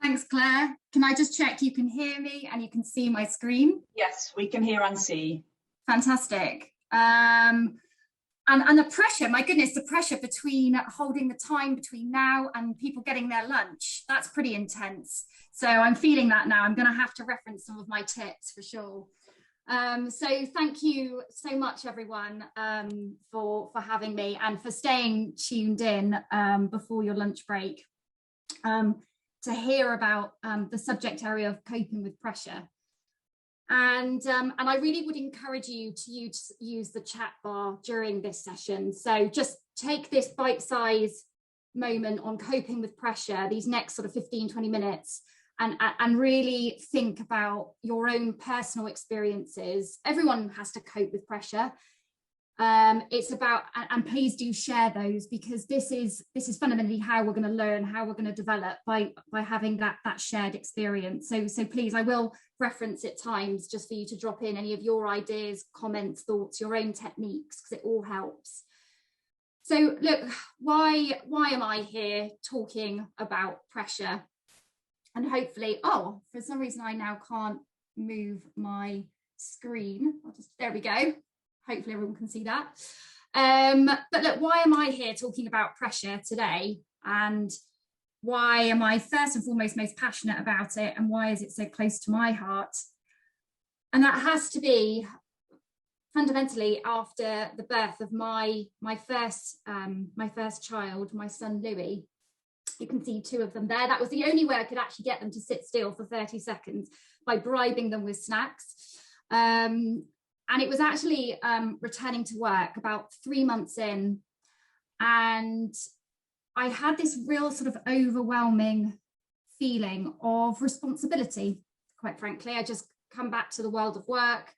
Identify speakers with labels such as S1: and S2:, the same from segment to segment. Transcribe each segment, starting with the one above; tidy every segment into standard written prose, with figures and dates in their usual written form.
S1: Thanks, Claire. Can I just check you can hear me and you can see my screen?
S2: Yes, we can hear and see.
S1: Fantastic. And the pressure, my goodness, the pressure between holding the time between now and people getting their lunch, that's pretty intense. So I'm feeling that now. I'm going to have to reference some of my tips for sure. So thank you so much, everyone, for having me and for staying tuned in before your lunch break to hear about the subject area of coping with pressure. And I really would encourage you to use the chat bar during this session. So just take this bite-sized moment on coping with pressure, these next sort of 15, 20 minutes, and really think about your own personal experiences. Everyone has to cope with pressure. It's about, and please do share those, because this is fundamentally how we're going to learn, how we're going to develop by having that shared experience. So please, I will reference at times just for you to drop in any of your ideas, comments, thoughts, your own techniques, because it all helps. So look, why am I here talking about pressure? And hopefully, for some reason I now can't move my screen. There we go. Hopefully everyone can see that. But look, why am I here talking about pressure today? And why am I first and foremost most passionate about it? And why is it so close to my heart? And that has to be fundamentally after the birth of my first child, my son Louis. You can see two of them there. That was the only way I could actually get them to sit still for 30 seconds, by bribing them with snacks. And it was actually returning to work about 3 months in, and I had this real sort of overwhelming feeling of responsibility, quite frankly. I just come back to the world of work,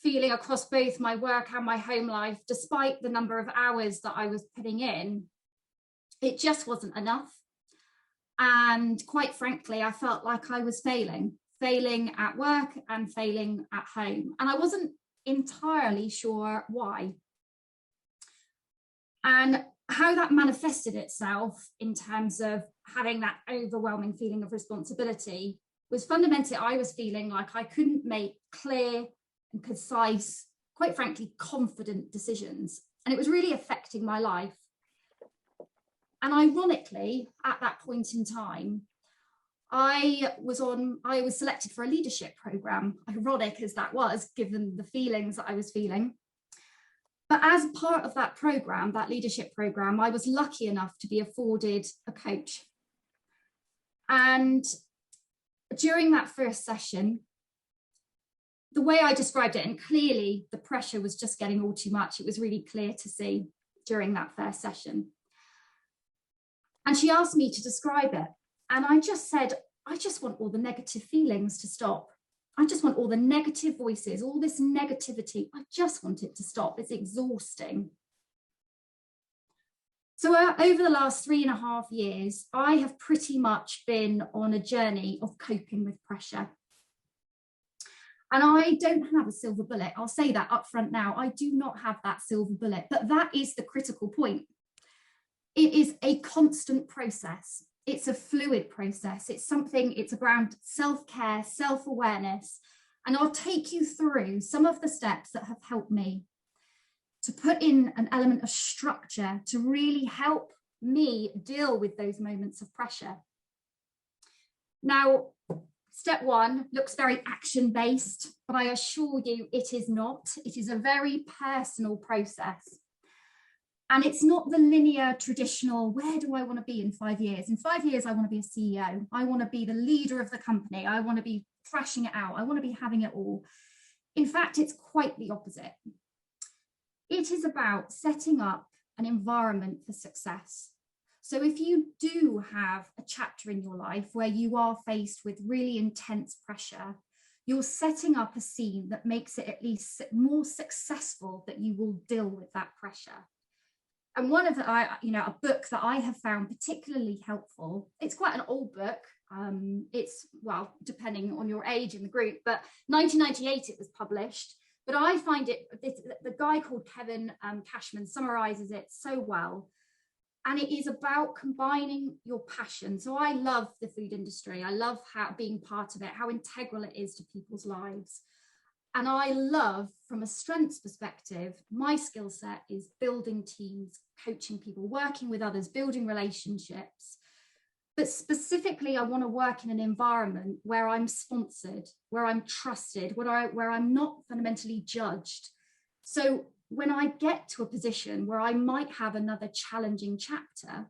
S1: feeling across both my work and my home life, despite the number of hours that I was putting in, it just wasn't enough. And quite frankly, I felt like I was failing at work and failing at home. And I wasn't entirely sure why. And how that manifested itself in terms of having that overwhelming feeling of responsibility was fundamentally, I was feeling like I couldn't make clear and concise, quite frankly, confident decisions. And it was really affecting my life. And ironically, at that point in time, I was selected for a leadership program, ironic as that was, given the feelings that I was feeling. But as part of that program, that leadership program, I was lucky enough to be afforded a coach. And during that first session, the way I described it, and clearly the pressure was just getting all too much, it was really clear to see during that first session. And she asked me to describe it. And I just said, I just want all the negative feelings to stop. I just want all the negative voices, all this negativity. I just want it to stop. It's exhausting. So over the last 3.5 years, I have pretty much been on a journey of coping with pressure. And I don't have a silver bullet. I'll say that up front now. I do not have that silver bullet, but that is the critical point. It is a constant process. It's a fluid process. It's around self-care, self-awareness. And I'll take you through some of the steps that have helped me to put in an element of structure to really help me deal with those moments of pressure. Now, step one looks very action-based, but I assure you it is not. It is a very personal process. And it's not the linear, traditional, where do I want to be in 5 years? In 5 years, I want to be a CEO. I want to be the leader of the company. I want to be thrashing it out. I want to be having it all. In fact, it's quite the opposite. It is about setting up an environment for success. So if you do have a chapter in your life where you are faced with really intense pressure, you're setting up a scene that makes it at least more successful, that you will deal with that pressure. And one of a book that I have found particularly helpful, it's quite an old book. It's, well, depending on your age in the group, but 1998 it was published. But I find the guy called Kevin Cashman summarizes it so well. And it is about combining your passion. So I love the food industry. I love being part of it, how integral it is to people's lives. And I love, from a strengths perspective, my skill set is building teams, coaching people, working with others, building relationships. But specifically, I want to work in an environment where I'm sponsored, where I'm trusted, where I'm not fundamentally judged. So when I get to a position where I might have another challenging chapter,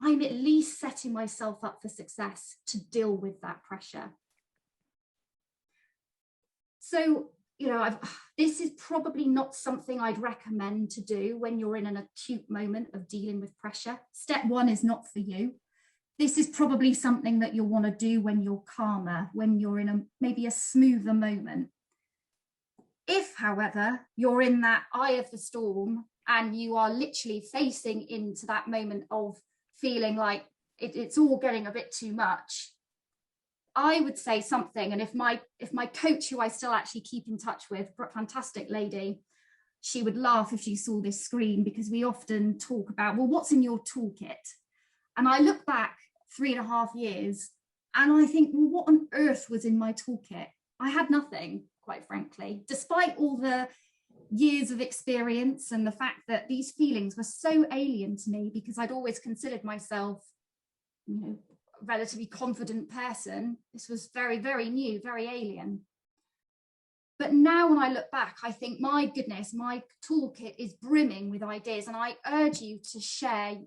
S1: I'm at least setting myself up for success to deal with that pressure. So, this is probably not something I'd recommend to do when you're in an acute moment of dealing with pressure. Step one is not for you. This is probably something that you'll want to do when you're calmer, when you're in maybe a smoother moment. If, however, you're in that eye of the storm and you are literally facing into that moment of feeling like it's all getting a bit too much, I would say something. And if my coach, who I still actually keep in touch with, fantastic lady, she would laugh if she saw this screen, because we often talk about, well, what's in your toolkit? And I look back 3.5 years and I think, well, what on earth was in my toolkit? I had nothing, quite frankly, despite all the years of experience and the fact that these feelings were so alien to me, because I'd always considered myself, a relatively confident person. This was very, very new, very alien. But now when I look back, I think, my goodness, my toolkit is brimming with ideas. And I urge you to share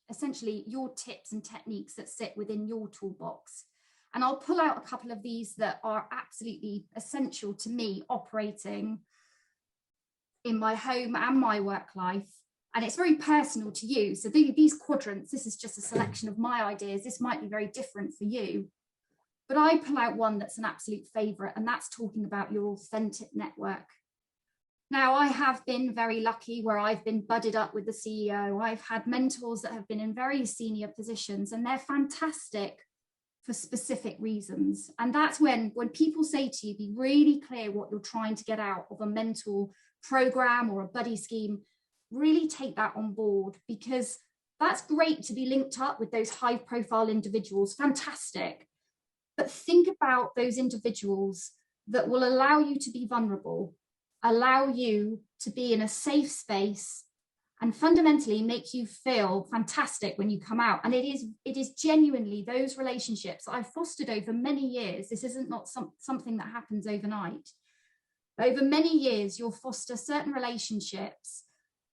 S1: essentially your tips and techniques that sit within your toolbox. And I'll pull out a couple of these that are absolutely essential to me operating in my home and my work life. And it's very personal to you. So these quadrants, this is just a selection of my ideas. This might be very different for you. But I pull out one that's an absolute favorite, and that's talking about your authentic network. Now, I have been very lucky where I've been budded up with the CEO. I've had mentors that have been in very senior positions, and they're fantastic for specific reasons. And that's when people say to you, be really clear what you're trying to get out of a mentor program or a buddy scheme. Really take that on board, because that's great to be linked up with those high profile individuals, fantastic. But think about those individuals that will allow you to be vulnerable, allow you to be in a safe space, and fundamentally make you feel fantastic when you come out. And it is genuinely those relationships that I've fostered over many years. This isn't something that happens overnight. Over many years, you'll foster certain relationships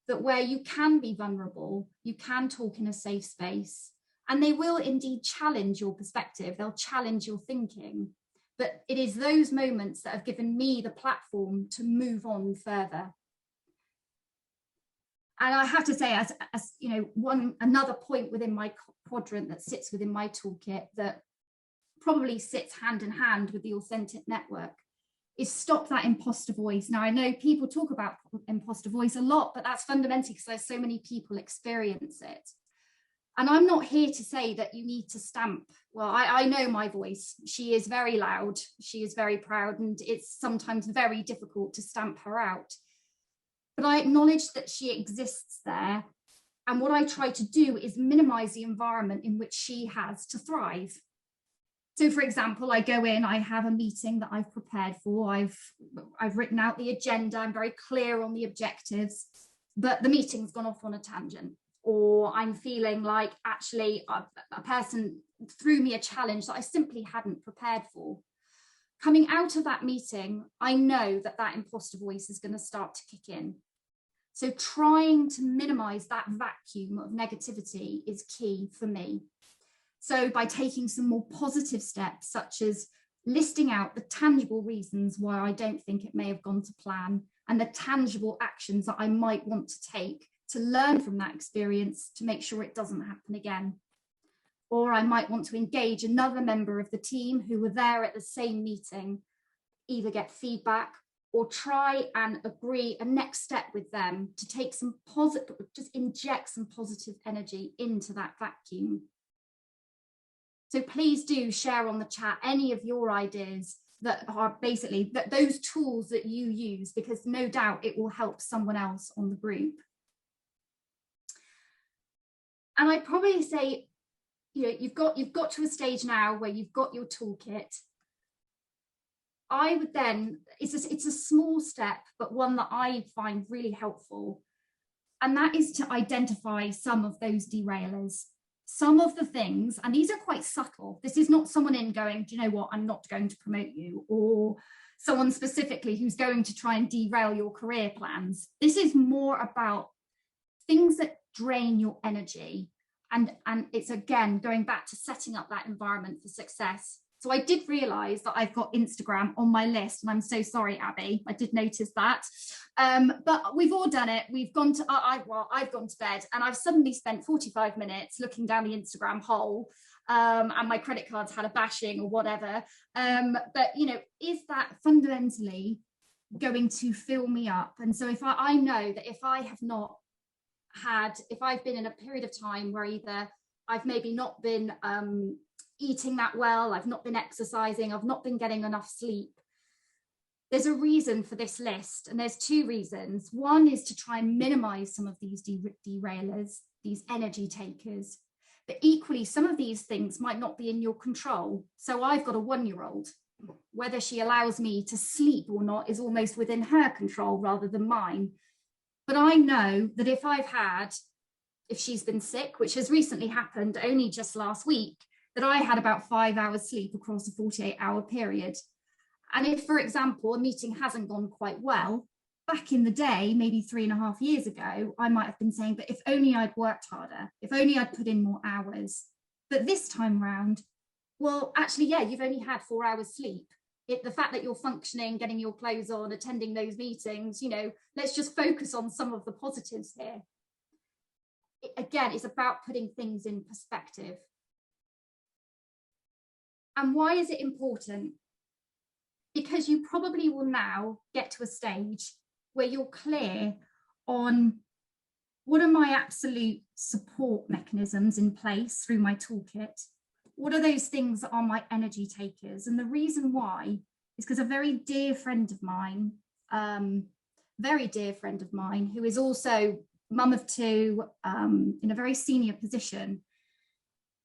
S1: that where you can be vulnerable, you can talk in a safe space, and they will indeed challenge your perspective. They'll challenge your thinking. But it is those moments that have given me the platform to move on further. And I have to say, as another point within my quadrant that sits within my toolkit that probably sits hand in hand with the authentic network is stop that imposter voice. Now, I know people talk about imposter voice a lot, but that's fundamentally because there's so many people experience it. And I'm not here to say that you need to stamp. Well, I know my voice. She is very loud. She is very proud, and it's sometimes very difficult to stamp her out. But I acknowledge that she exists there. And what I try to do is minimize the environment in which she has to thrive. So, for example, I go in, I have a meeting that I've prepared for. I've written out the agenda. I'm very clear on the objectives, but the meeting's gone off on a tangent. Or I'm feeling like actually a person threw me a challenge that I simply hadn't prepared for. Coming out of that meeting, I know that imposter voice is going to start to kick in. So trying to minimize that vacuum of negativity is key for me. So by taking some more positive steps, such as listing out the tangible reasons why I don't think it may have gone to plan, and the tangible actions that I might want to take to learn from that experience to make sure it doesn't happen again. Or I might want to engage another member of the team who were there at the same meeting, either get feedback or try and agree a next step with them to take some positive, just inject some positive energy into that vacuum. So please do share on the chat any of your ideas that are basically those tools that you use, because no doubt it will help someone else on the group. And I'd probably say, you've got to a stage now where you've got your toolkit. I would then, it's a small step, but one that I find really helpful. And that is to identify some of those derailers, some of the things, and these are quite subtle. This is not someone in going, do you know what, I'm not going to promote you, or someone specifically who's going to try and derail your career plans. This is more about things that drain your energy. And it's, again, going back to setting up that environment for success. So I did realize that I've got Instagram on my list, and I'm so sorry, Abby, I did notice that. But we've all done it. We've gone to, I've gone to bed, and I've suddenly spent 45 minutes looking down the Instagram hole, and my credit cards had a bashing or whatever. But, is that fundamentally going to fill me up? And so if I know that if I've been in a period of time where either I've maybe not been eating that well, I've not been exercising, I've not been getting enough sleep, there's a reason for this list. And there's two reasons. One is to try and minimize some of these derailers, these energy takers. But equally, some of these things might not be in your control. So I've got a 1-year-old. Whether she allows me to sleep or not is almost within her control rather than mine. But I know that if she's been sick, which has recently happened only just last week, that I had about 5 hours sleep across a 48-hour period. And if, for example, a meeting hasn't gone quite well, back in the day, maybe 3.5 years ago, I might have been saying, but if only I'd worked harder, if only I'd put in more hours. But this time round, well, actually, yeah, you've only had 4 hours sleep. The fact that you're functioning, getting your clothes on, attending those meetings, let's just focus on some of the positives here. Again, it's about putting things in perspective. And why is it important? Because you probably will now get to a stage where you're clear on what are my absolute support mechanisms in place through my toolkit. What are those things that are my energy takers? And the reason why is because a very dear friend of mine, who is also mum of 2, in a very senior position,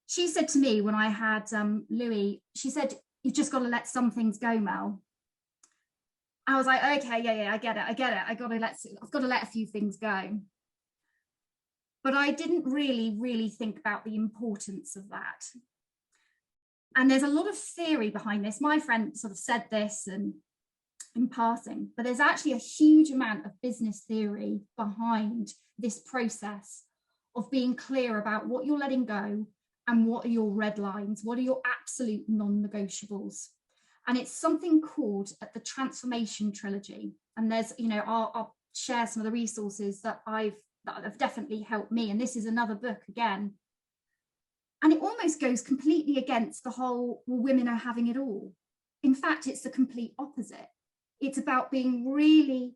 S1: she said to me when I had Louis, she said, you've just got to let some things go, Mel. I was like, okay, yeah, I get it. I've got to let a few things go. But I didn't really think about the importance of that. And there's a lot of theory behind this. My friend sort of said this and in passing, but there's actually a huge amount of business theory behind this process of being clear about what you're letting go and what are your red lines, what are your absolute non-negotiables. And it's something called the Transformation Trilogy. And there's, I'll share some of the resources that have definitely helped me. And this is another book again. And it almost goes completely against the whole, well, women are having it all. In fact, it's the complete opposite. It's about being really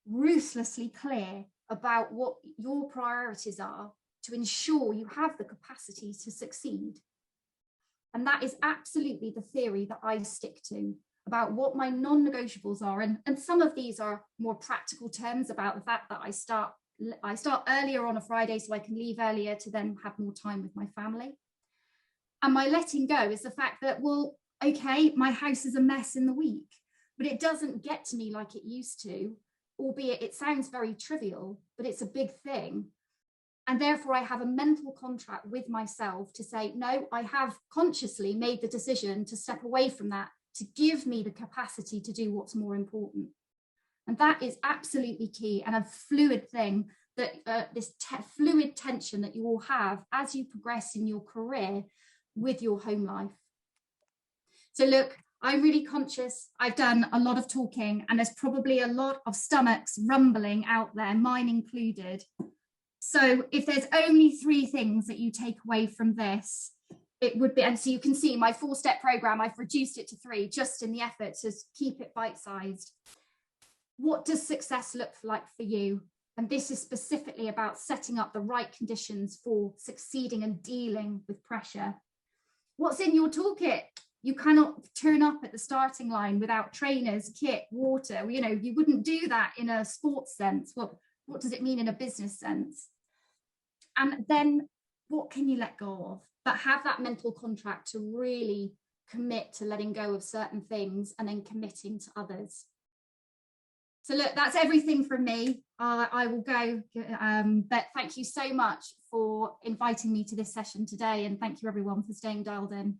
S1: ruthlessly clear about what your priorities are to ensure you have the capacity to succeed. And that is absolutely the theory that I stick to about what my non-negotiables are. And some of these are more practical terms about the fact that I start earlier on a Friday so I can leave earlier to then have more time with my family. And my letting go is the fact that, well, okay, my house is a mess in the week, but it doesn't get to me like it used to, albeit it sounds very trivial, but it's a big thing. And therefore I have a mental contract with myself to say, no, I have consciously made the decision to step away from that, to give me the capacity to do what's more important. And that is absolutely key, and a fluid thing that this fluid tension that you all have as you progress in your career with your home life. So look, I'm really conscious. I've done a lot of talking, and there's probably a lot of stomachs rumbling out there, mine included. So if there's only 3 things that you take away from this, it would be, and so you can see my 4-step program, I've reduced it to 3 just in the effort to keep it bite-sized. What does success look like for you? And this is specifically about setting up the right conditions for succeeding and dealing with pressure. What's in your toolkit? You cannot turn up at the starting line without trainers, kit, water. You wouldn't do that in a sports sense. What does it mean in a business sense? And then what can you let go of? But have that mental contract to really commit to letting go of certain things and then committing to others. So look, that's everything from me. I will go, but thank you so much for inviting me to this session today, and thank you everyone for staying dialed in.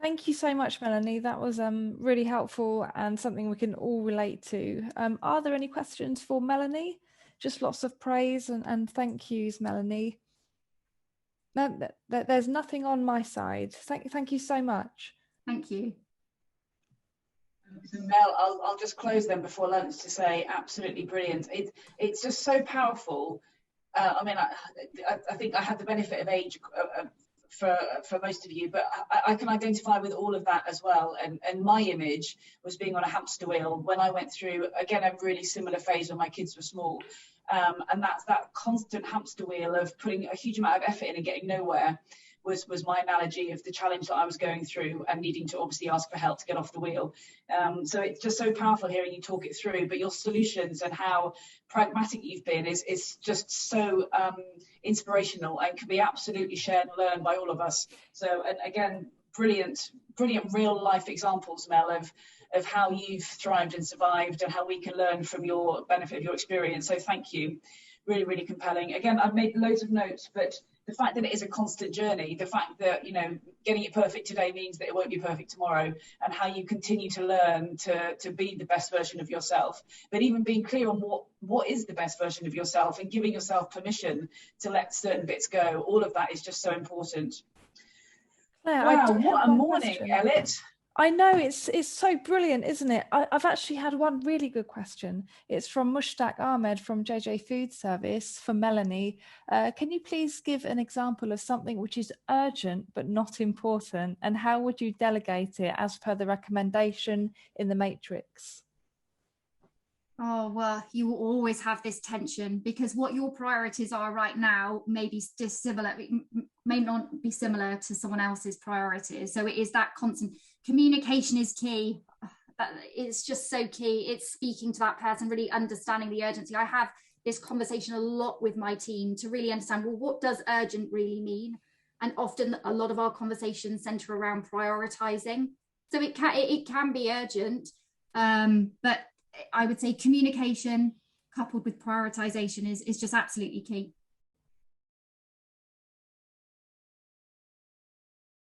S3: Thank you so much, Melanie. That was really helpful and something we can all relate to. Are there any questions for Melanie? Just lots of praise and thank yous, Melanie. No, there's nothing on my side. Thank you so much.
S1: Thank you.
S2: So Mel, I'll just close then before lunch to say absolutely brilliant. It's just so powerful. I mean, I think I had the benefit of age for most of you, but I can identify with all of that as well. And my image was being on a hamster wheel when I went through, again, a really similar phase when my kids were small. And that's that constant hamster wheel of putting a huge amount of effort in and getting nowhere was my analogy of the challenge that I was going through and needing to obviously ask for help to get off the wheel. So it's just so powerful hearing you talk it through, but your solutions and how pragmatic you've been is just so inspirational and can be absolutely shared and learned by all of us. So, and again, brilliant real life examples, Mel, of how you've thrived and survived and how we can learn from your benefit of your experience. So thank you. Really, really compelling. Again, I've made loads of notes, but the fact that it is a constant journey, the fact that, you know, getting it perfect today means that it won't be perfect tomorrow, and how you continue to learn to be the best version of yourself, but even being clear on what is the best version of yourself and giving yourself permission to let certain bits go. All of that is just so important.
S3: Claire,
S2: wow, what a morning, Elliot.
S3: I know, it's so brilliant, isn't it? I've actually had one really good question. It's from Mushtaq Ahmed from JJ Food Service for Melanie. Can you please give an example of something which is urgent but not important, and how would you delegate it as per the recommendation in the matrix?
S1: Oh, well, you will always have this tension because what your priorities are right now may be dissimilar, may not be similar to someone else's priorities. So it is that constant communication is key. It's just so key. It's speaking to that person, really understanding the urgency. I have this conversation a lot with my team to really understand, well, what does urgent really mean? And often a lot of our conversations center around prioritizing. So it can be urgent, but I would say communication coupled with prioritization is just absolutely key.